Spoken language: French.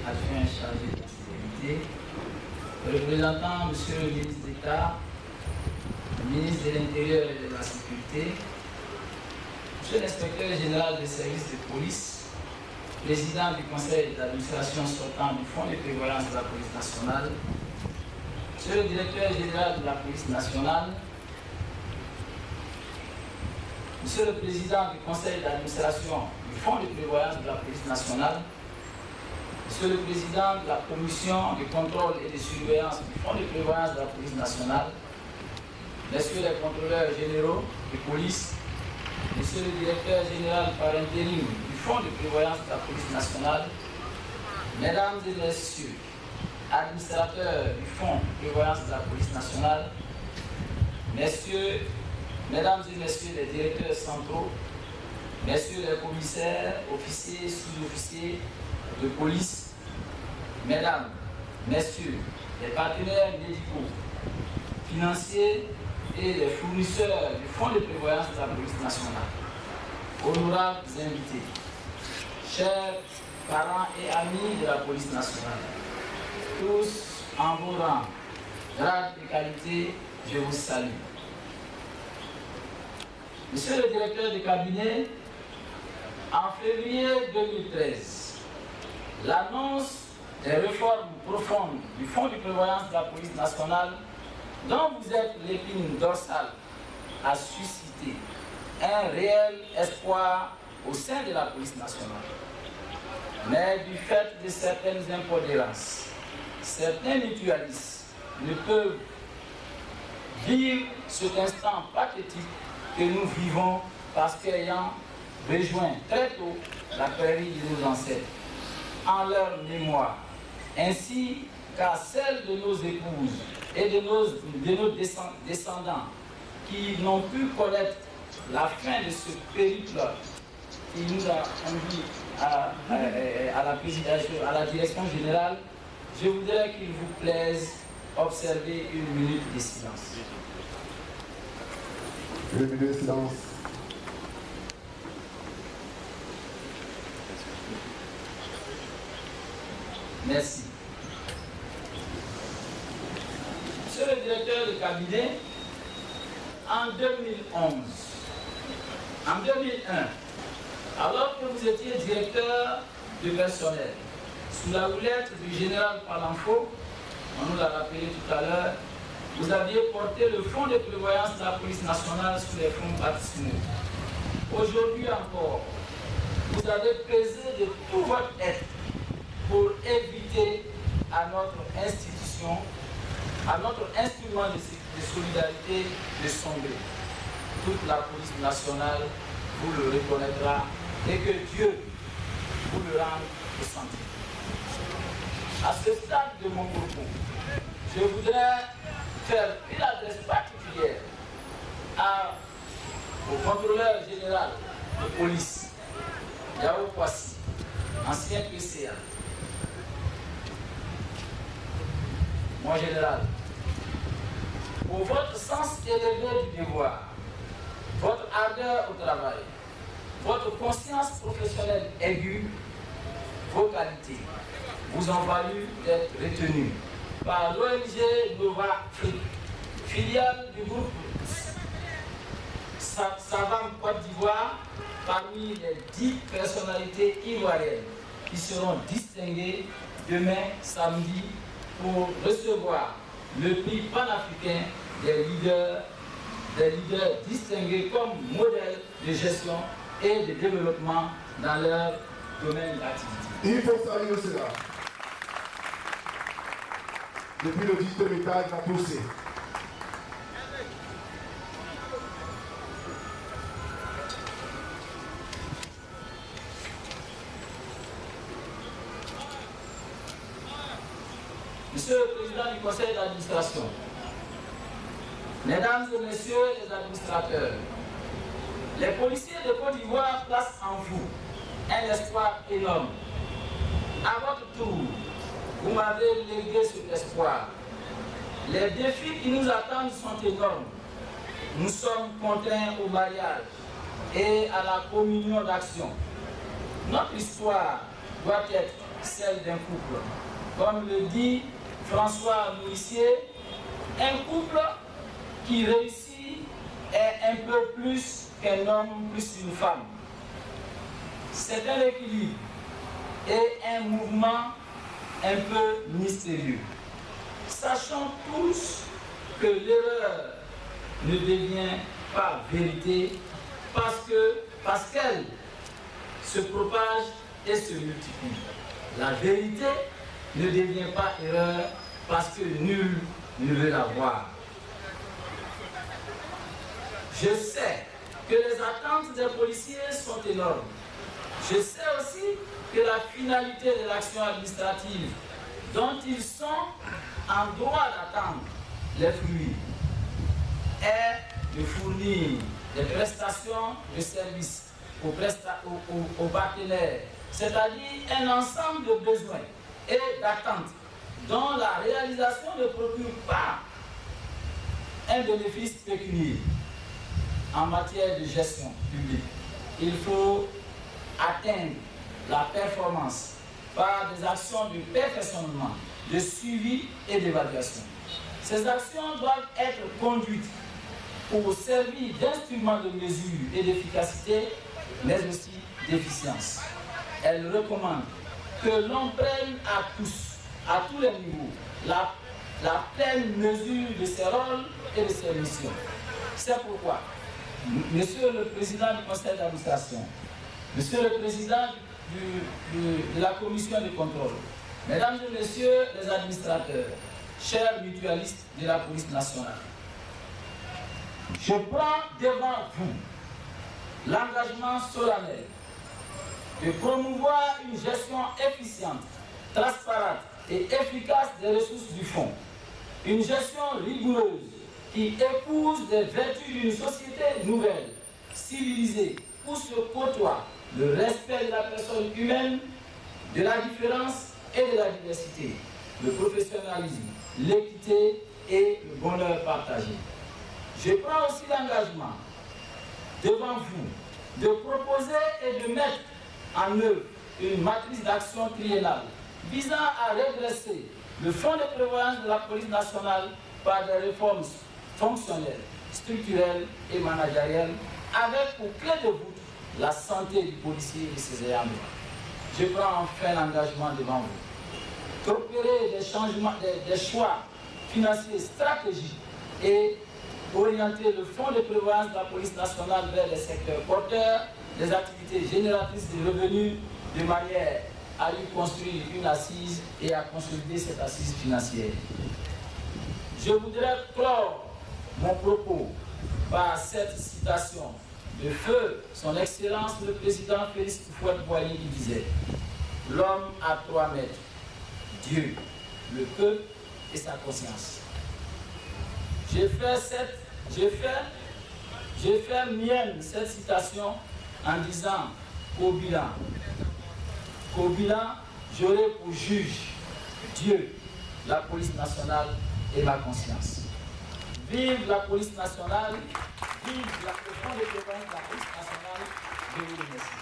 adjoint chargé de la sécurité, représentant Monsieur le ministre d'État, le ministre de l'Intérieur et de la Sécurité, Monsieur l'inspecteur général des services de police, président du conseil d'administration sortant du Fonds de prévoyance de la police nationale, Monsieur le directeur général de la police nationale, Monsieur le président du conseil d'administration du Fonds de prévoyance de la police nationale, Monsieur le président de la commission de contrôle et de surveillance du Fonds de prévoyance de la police nationale, Messieurs les contrôleurs généraux de police, Monsieur le directeur général par intérim du Fonds de prévoyance de la police nationale, Mesdames et Messieurs, administrateurs du Fonds de prévoyance de la police nationale, Mesdames et Messieurs les directeurs centraux, Messieurs les commissaires, officiers, sous-officiers de police, Mesdames, Messieurs les partenaires médicaux, financiers et les fournisseurs du Fonds de prévoyance de la police nationale, honorables invités, chers parents et amis de la police nationale, tous en vos rangs, grades et qualités, je vous salue. Monsieur le directeur de cabinet, en février 2013, l'annonce des réformes profondes du Fonds de prévoyance de la police nationale, dont vous êtes l'épine dorsale, a suscité un réel espoir au sein de la police nationale. Mais du fait de certaines impondérances, certains mutualistes ne peuvent vivre cet instant pathétique que nous vivons parce qu'ayant rejoint très tôt la prairie de nos ancêtres, en leur mémoire, ainsi qu'à celle de nos épouses et de nos descendants qui n'ont pu connaître la fin de ce périple qui nous a conduit à la direction générale, je voudrais qu'il vous plaise observer une minute de silence. Une minute de silence. Merci. Monsieur le directeur de cabinet, en 2011, en 2001, alors que vous étiez directeur de personnel, sous la houlette du général Palanfo, on nous l'a rappelé tout à l'heure, vous aviez porté le fonds de prévoyance de la police nationale sous les fonds baptismaux. Aujourd'hui encore, vous avez pesé de tout votre être pour éviter à notre institution, à notre instrument de solidarité de sombrer. Toute la police nationale vous le reconnaîtra et que Dieu vous le rende ressenti. À ce stade de mon propos, je voudrais faire une adresse particulière au contrôleur général de police, Yao Kwasi, ancien PCA. Mon général, pour votre sens élevé du devoir, votre ardeur au travail, votre conscience professionnelle aiguë, vos qualités vous ont valu d'être retenu par l'ONG Nova Afrique, filiale du groupe Savam Côte d'Ivoire, parmi les 10 personnalités ivoiriennes qui seront distinguées demain samedi pour recevoir le prix panafricain des leaders distingués comme modèle de gestion et de développement dans leur domaine d'activité. Il faut saluer cela. Depuis le 18e étage, il va pousser. Monsieur le Président du Conseil d'administration, Mesdames et Messieurs les administrateurs, les policiers de Côte d'Ivoire placent en vous un espoir énorme. À votre tour, vous m'avez légué cet espoir. Les défis qui nous attendent sont énormes. Nous sommes contraints au mariage et à la communion d'action. Notre histoire doit être celle d'un couple. Comme le dit François Nourricier, un couple qui réussit est un peu plus qu'un homme plus une femme. C'est un équilibre et un mouvement un peu mystérieux. Sachons tous que l'erreur ne devient pas vérité parce qu'elle se propage et se multiplie. La vérité ne devient pas erreur parce que nul ne veut la voir. Je sais que les attentes des policiers sont énormes. Je sais aussi que la finalité de l'action administrative dont ils sont en droit d'attendre les fruits est de fournir des prestations de services aux partenaires, c'est-à-dire un ensemble de besoins et d'attentes dont la réalisation ne procure pas un bénéfice pécuniaire. En matière de gestion publique, il faut atteindre la performance par des actions de perfectionnement, de suivi et d'évaluation. Ces actions doivent être conduites pour servir d'instruments de mesure et d'efficacité, mais aussi d'efficience. Elles recommandent que l'on prenne à tous les niveaux, la pleine mesure de ses rôles et de ses missions. C'est pourquoi, Monsieur le Président du Conseil d'administration, Monsieur le Président de la Commission de contrôle, Mesdames et Messieurs les administrateurs, chers mutualistes de la police nationale, je prends devant vous l'engagement solennel de promouvoir une gestion efficiente, transparente et efficace des ressources du fonds. Une gestion rigoureuse qui épouse des vertus d'une société nouvelle, civilisée, où se côtoie le respect de la personne humaine, de la différence et de la diversité, le professionnalisme, l'équité et le bonheur partagé. Je prends aussi l'engagement devant vous de proposer et de mettre en œuvre une matrice d'action triennale visant à redresser le fonds de prévoyance de la police nationale par des réformes fonctionnelles, structurelles et managériales, avec pour clé de voûte la santé du policier et de ses ayants droit. Je prends enfin l'engagement devant vous d'opérer des choix financiers stratégiques et orienter le fonds de prévoyance de la police nationale vers les secteurs porteurs, des activités génératrices de revenus, de manière à lui construire une assise et à consolider cette assise financière. Je voudrais clore mon propos par cette citation de feu son Excellence le Président Félix Houphouët-Boigny qui disait « L'homme a 3 maîtres, Dieu, le peuple et sa conscience ». J'ai fait mienne cette citation en disant qu'au bilan, j'aurai pour juge Dieu, la police nationale et ma conscience. Vive la police nationale, vive la fonds de prévoyance de la police nationale. Je vous remercie.